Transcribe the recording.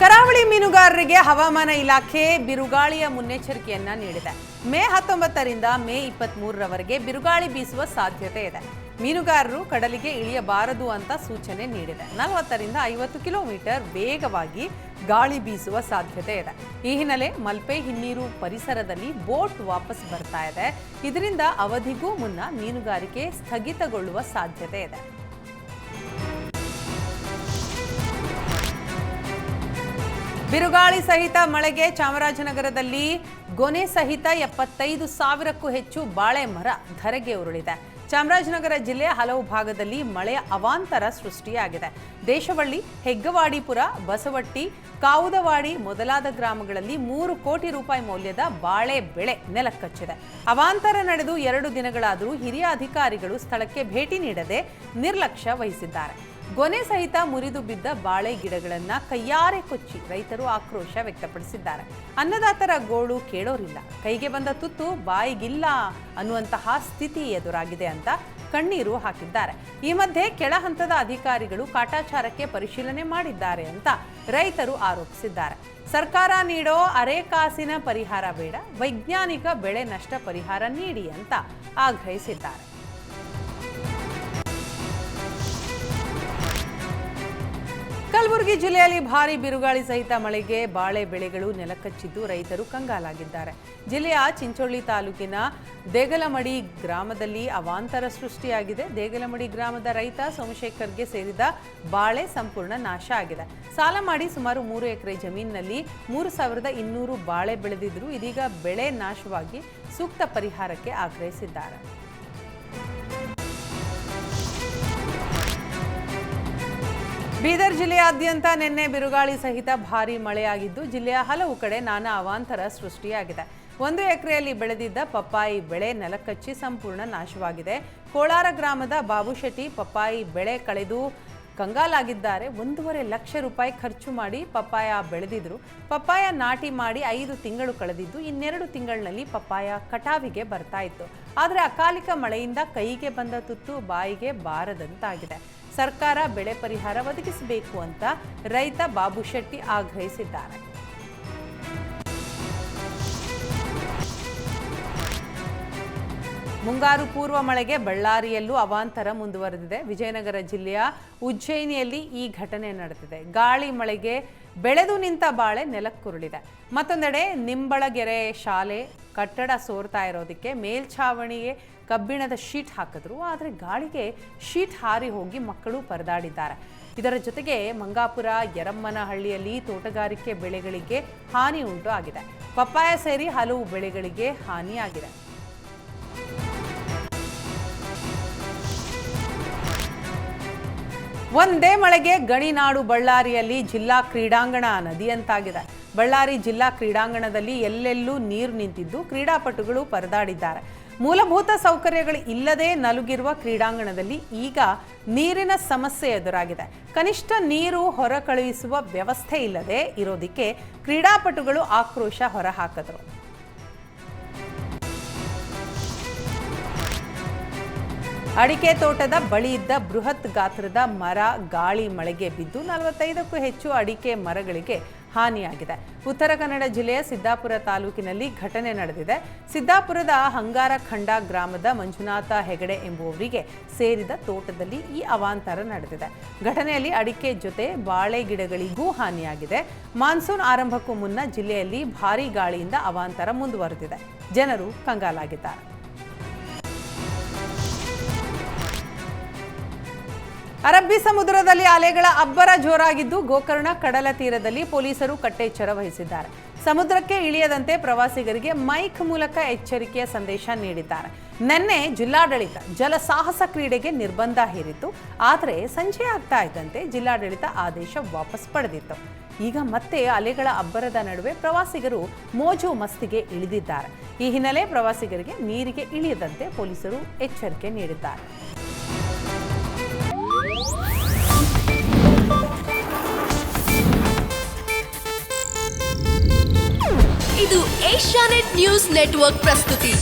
ಕರಾವಳಿ ಮೀನುಗಾರರಿಗೆ ಹವಾಮಾನ ಇಲಾಖೆ ಬಿರುಗಾಳಿಯ ಮುನ್ನೆಚ್ಚರಿಕೆಯನ್ನ ನೀಡಿದೆ. ಮೇ 19ರಿಂದ ಮೇ 23ರವರೆಗೆ ಬಿರುಗಾಳಿ ಬೀಸುವ ಸಾಧ್ಯತೆ ಇದೆ. ಮೀನುಗಾರರು ಕಡಲಿಗೆ ಇಳಿಯಬಾರದು ಅಂತ ಸೂಚನೆ ನೀಡಿದೆ. 40ರಿಂದ 50 ಕಿಲೋಮೀಟರ್ ವೇಗವಾಗಿ ಗಾಳಿ ಬೀಸುವ ಸಾಧ್ಯತೆ ಇದೆ. ಈ ಹಿನ್ನೆಲೆ ಮಲ್ಪೆ ಹಿನ್ನೀರು ಪರಿಸರದಲ್ಲಿ ಬೋಟ್ ವಾಪಸ್ ಬರ್ತಾ ಇದೆ. ಇದರಿಂದ ಅವಧಿಗೂ ಮುನ್ನ ಮೀನುಗಾರಿಕೆ ಸ್ಥಗಿತಗೊಳ್ಳುವ ಸಾಧ್ಯತೆ ಇದೆ. ಬಿರುಗಾಳಿ ಸಹಿತ ಮಳೆಗೆ ಚಾಮರಾಜನಗರದಲ್ಲಿ ಗೊನೆ ಸಹಿತ 75,000ಕ್ಕೂ ಹೆಚ್ಚು ಬಾಳೆ ಮರ ಧರೆಗೆ ಉರುಳಿದೆ. ಚಾಮರಾಜನಗರ ಜಿಲ್ಲೆಯ ಹಲವು ಭಾಗದಲ್ಲಿ ಮಳೆಯ ಅವಾಂತರ ಸೃಷ್ಟಿಯಾಗಿದೆ. ದೇಶವಳ್ಳಿ, ಹೆಗ್ಗವಾಡಿಪುರ, ಬಸವಟ್ಟಿ, ಕಾವುದವಾಡಿ ಮೊದಲಾದ ಗ್ರಾಮಗಳಲ್ಲಿ 3 ಕೋಟಿ ರೂಪಾಯಿ ಮೌಲ್ಯದ ಬಾಳೆ ಬೆಳೆ ನೆಲಕ್ಕಚ್ಚಿದೆ. ಅವಾಂತರ ನಡೆದು 2 ದಿನಗಳಾದರೂ ಹಿರಿಯ ಅಧಿಕಾರಿಗಳು ಸ್ಥಳಕ್ಕೆ ಭೇಟಿ ನೀಡದೆ ನಿರ್ಲಕ್ಷ್ಯ ವಹಿಸಿದ್ದಾರೆ. ಗೊನೆ ಸಹಿತ ಮುರಿದು ಬಿದ್ದ ಬಾಳೆ ಗಿಡಗಳನ್ನು ಕೈಯಾರೆ ಕೊಚ್ಚಿ ರೈತರು ಆಕ್ರೋಶ ವ್ಯಕ್ತಪಡಿಸಿದ್ದಾರೆ. ಅನ್ನದಾತರ ಗೋಳು ಕೇಳೋರಿಲ್ಲ, ಕೈಗೆ ಬಂದ ತುತ್ತು ಬಾಯಿಗಿಲ್ಲ ಅನ್ನುವಂತಹ ಸ್ಥಿತಿ ಎದುರಾಗಿದೆ ಅಂತ ಕಣ್ಣೀರು ಹಾಕಿದ್ದಾರೆ. ಈ ಮಧ್ಯೆ ಕೆಳ ಹಂತದ ಅಧಿಕಾರಿಗಳು ಕಾಟಾಚಾರಕ್ಕೆ ಪರಿಶೀಲನೆ ಮಾಡಿದ್ದಾರೆ ಅಂತ ರೈತರು ಆರೋಪಿಸಿದ್ದಾರೆ. ಸರ್ಕಾರ ನೀಡೋ ಅರೆಕಾಸಿನ ಪರಿಹಾರ ಬೇಡ, ವೈಜ್ಞಾನಿಕ ಬೆಳೆ ನಷ್ಟ ಪರಿಹಾರ ನೀಡಿ ಅಂತ ಆಗ್ರಹಿಸಿದ್ದಾರೆ. ಕಲಬುರಗಿ ಜಿಲ್ಲೆಯಲ್ಲಿ ಭಾರೀ ಬಿರುಗಾಳಿ ಸಹಿತ ಮಳೆಗೆ ಬಾಳೆ ಬೆಳೆಗಳು ನೆಲಕಚ್ಚಿದ್ದು ರೈತರು ಕಂಗಾಲಾಗಿದ್ದಾರೆ. ಜಿಲ್ಲೆಯ ಚಿಂಚೋಳಿ ತಾಲೂಕಿನ ದೇಗಲಮಡಿ ಗ್ರಾಮದಲ್ಲಿ ಅವಾಂತರ ಸೃಷ್ಟಿಯಾಗಿದೆ. ದೇಗಲಮಡಿ ಗ್ರಾಮದ ರೈತ ಸೋಮಶೇಖರ್ಗೆ ಸೇರಿದ ಬಾಳೆ ಸಂಪೂರ್ಣ ನಾಶ ಆಗಿದೆ. ಸಾಲ ಮಾಡಿ ಸುಮಾರು 3 ಎಕರೆ ಜಮೀನಿನಲ್ಲಿ 3,200 ಬಾಳೆ ಬೆಳೆದಿದ್ರು. ಇದೀಗ ಬೆಳೆ ನಾಶವಾಗಿ ಸೂಕ್ತ ಪರಿಹಾರಕ್ಕೆ ಆಗ್ರಹಿಸಿದ್ದಾರೆ. ಬೀದರ್ ಜಿಲ್ಲೆಯಾದ್ಯಂತ ನಿನ್ನೆ ಬಿರುಗಾಳಿ ಸಹಿತ ಭಾರೀ ಮಳೆಯಾಗಿದ್ದು ಜಿಲ್ಲೆಯ ಹಲವು ಕಡೆ ನಾನಾ ಅವಾಂತರ ಸೃಷ್ಟಿಯಾಗಿದೆ. 1 ಎಕರೆಯಲ್ಲಿ ಬೆಳೆದಿದ್ದ ಪಪ್ಪಾಯಿ ಬೆಳೆ ನೆಲಕಚ್ಚಿ ಸಂಪೂರ್ಣ ನಾಶವಾಗಿದೆ. ಕೋಲಾರ ಗ್ರಾಮದ ಬಾಬುಶೆಟ್ಟಿ ಪಪ್ಪಾಯಿ ಬೆಳೆ ಕಳೆದು ಕಂಗಾಲಾಗಿದ್ದಾರೆ. 1.5 ಲಕ್ಷ ರೂಪಾಯಿ ಖರ್ಚು ಮಾಡಿ ಪಪ್ಪಾಯ ಬೆಳೆದಿದ್ರು. ಪಪ್ಪಾಯ ನಾಟಿ ಮಾಡಿ 5 ತಿಂಗಳು ಕಳೆದಿದ್ದು, ಇನ್ನೆರಡು ತಿಂಗಳಿನಲ್ಲಿ ಪಪ್ಪಾಯ ಕಟಾವಿಗೆ ಬರ್ತಾ ಇತ್ತು. ಆದರೆ ಅಕಾಲಿಕ ಮಳೆಯಿಂದ ಕೈಗೆ ಬಂದ ತುತ್ತು ಬಾಯಿಗೆ ಬಾರದಂತಾಗಿದೆ. ಸರ್ಕಾರ ಬೆಳೆ ಪರಿಹಾರ ಒದಗಿಸಬೇಕು ಅಂತ ರೈತ ಬಾಬುಶೆಟ್ಟಿ ಆಗ್ರಹಿಸಿದ್ದಾರೆ. ಮುಂಗಾರು ಪೂರ್ವ ಮಳೆಗೆ ಬಳ್ಳಾರಿಯಲ್ಲೂ ಅವಾಂತರ ಮುಂದುವರೆದಿದೆ. ವಿಜಯನಗರ ಜಿಲ್ಲೆಯ ಉಜ್ಜಯಿನಿಯಲ್ಲಿ ಈ ಘಟನೆ ನಡೆದಿದೆ. ಗಾಳಿ ಮಳೆಗೆ ಬೆಳೆದು ನಿಂತ ಬಾಳೆ ನೆಲಕ್ಕುರುಳಿದೆ. ಮತ್ತೊಂದೆಡೆ ನಿಂಬಳಗೆರೆ ಶಾಲೆ ಕಟ್ಟಡ ಸೋರ್ತಾ ಇರೋದಕ್ಕೆ ಮೇಲ್ಛಾವಣಿಗೆ ಕಬ್ಬಿಣದ ಶೀಟ್ ಹಾಕಿದ್ರು. ಆದರೆ ಗಾಳಿಗೆ ಶೀಟ್ ಹಾರಿ ಹೋಗಿ ಮಕ್ಕಳು ಪರದಾಡಿದ್ದಾರೆ. ಇದರ ಜೊತೆಗೆ ಮಂಗಾಪುರ ಯರಮ್ಮನಹಳ್ಳಿಯಲ್ಲಿ ತೋಟಗಾರಿಕೆ ಬೆಳೆಗಳಿಗೆ ಹಾನಿ ಉಂಟು ಆಗಿದೆ. ಪಪ್ಪಾಯ ಸೇರಿ ಹಲವು ಬೆಳೆಗಳಿಗೆ ಹಾನಿಯಾಗಿದೆ. ಒಂದೇ ಮಳೆಗೆ ಗಣಿನಾಡು ಬಳ್ಳಾರಿಯಲ್ಲಿ ಜಿಲ್ಲಾ ಕ್ರೀಡಾಂಗಣ ನದಿಯಂತಾಗಿದೆ. ಬಳ್ಳಾರಿ ಜಿಲ್ಲಾ ಕ್ರೀಡಾಂಗಣದಲ್ಲಿ ಎಲ್ಲೆಲ್ಲೂ ನೀರು ನಿಂತಿದ್ದು ಕ್ರೀಡಾಪಟುಗಳು ಪರದಾಡಿದ್ದಾರೆ. ಮೂಲಭೂತ ಸೌಕರ್ಯಗಳು ಇಲ್ಲದೆ ನಲುಗಿರುವ ಕ್ರೀಡಾಂಗಣದಲ್ಲಿ ಈಗ ನೀರಿನ ಸಮಸ್ಯೆ ಎದುರಾಗಿದೆ. ಕನಿಷ್ಠ ನೀರು ಹೊರ ಕಳುಹಿಸುವ ವ್ಯವಸ್ಥೆ ಇಲ್ಲದೆ ಇರೋದಕ್ಕೆ ಕ್ರೀಡಾಪಟುಗಳು ಆಕ್ರೋಶ ಹೊರಹಾಕಿದರು. ಅಡಿಕೆ ತೋಟದ ಬಳಿ ಇದ್ದ ಬೃಹತ್ ಗಾತ್ರದ ಮರ ಗಾಳಿ ಮಳೆಗೆ ಬಿದ್ದು 45ಕ್ಕೂ ಹೆಚ್ಚು ಅಡಿಕೆ ಮರಗಳಿಗೆ ಹಾನಿಯಾಗಿದೆ. ಉತ್ತರ ಕನ್ನಡ ಜಿಲ್ಲೆಯ ಸಿದ್ದಾಪುರ ತಾಲೂಕಿನಲ್ಲಿ ಘಟನೆ ನಡೆದಿದೆ. ಸಿದ್ದಾಪುರದ ಹಂಗಾರಖಂಡ ಗ್ರಾಮದ ಮಂಜುನಾಥ ಹೆಗಡೆ ಎಂಬುವವರಿಗೆ ಸೇರಿದ ತೋಟದಲ್ಲಿ ಈ ಅವಾಂತರ ನಡೆದಿದೆ. ಘಟನೆಯಲ್ಲಿ ಅಡಿಕೆ ಜೊತೆ ಬಾಳೆ ಗಿಡಗಳಿಗೂ ಹಾನಿಯಾಗಿದೆ. ಮಾನ್ಸೂನ್ ಆರಂಭಕ್ಕೂ ಮುನ್ನ ಜಿಲ್ಲೆಯಲ್ಲಿ ಭಾರೀ ಗಾಳಿಯಿಂದ ಅವಾಂತರ ಮುಂದುವರೆದಿದೆ. ಜನರು ಕಂಗಾಲಾಗಿದ್ದಾರೆ. ಅರಬ್ಬಿ ಸಮುದ್ರದಲ್ಲಿ ಅಲೆಗಳ ಅಬ್ಬರ ಜೋರಾಗಿದ್ದು ಗೋಕರ್ಣ ಕಡಲ ತೀರದಲ್ಲಿ ಪೊಲೀಸರು ಕಟ್ಟೆಚ್ಚರ ವಹಿಸಿದ್ದಾರೆ. ಸಮುದ್ರಕ್ಕೆ ಇಳಿಯದಂತೆ ಪ್ರವಾಸಿಗರಿಗೆ ಮೈಕ್ ಮೂಲಕ ಎಚ್ಚರಿಕೆಯ ಸಂದೇಶ ನೀಡಿದ್ದಾರೆ. ನಿನ್ನೆ ಜಿಲ್ಲಾಡಳಿತ ಜಲಸಾಹಸ ಕ್ರೀಡೆಗೆ ನಿರ್ಬಂಧ ಹೇರಿತ್ತು. ಆದರೆ ಸಂಜೆ ಆಗ್ತಾ ಇದ್ದಂತೆ ಜಿಲ್ಲಾಡಳಿತ ಆದೇಶ ವಾಪಸ್ ಪಡೆದಿತ್ತು. ಈಗ ಮತ್ತೆ ಅಲೆಗಳ ಅಬ್ಬರದ ನಡುವೆ ಪ್ರವಾಸಿಗರು ಮೋಜು ಮಸ್ತಿಗೆ ಇಳಿದಿದ್ದಾರೆ. ಈ ಹಿನ್ನೆಲೆ ಪ್ರವಾಸಿಗರಿಗೆ ನೀರಿಗೆ ಇಳಿಯದಂತೆ ಪೊಲೀಸರು ಎಚ್ಚರಿಕೆ ನೀಡಿದ್ದಾರೆ. ಇದು ಏಷ್ಯಾನೆಟ್ ನ್ಯೂಸ್ ನೆಟ್ವರ್ಕ್ ಪ್ರಸ್ತುತಿ.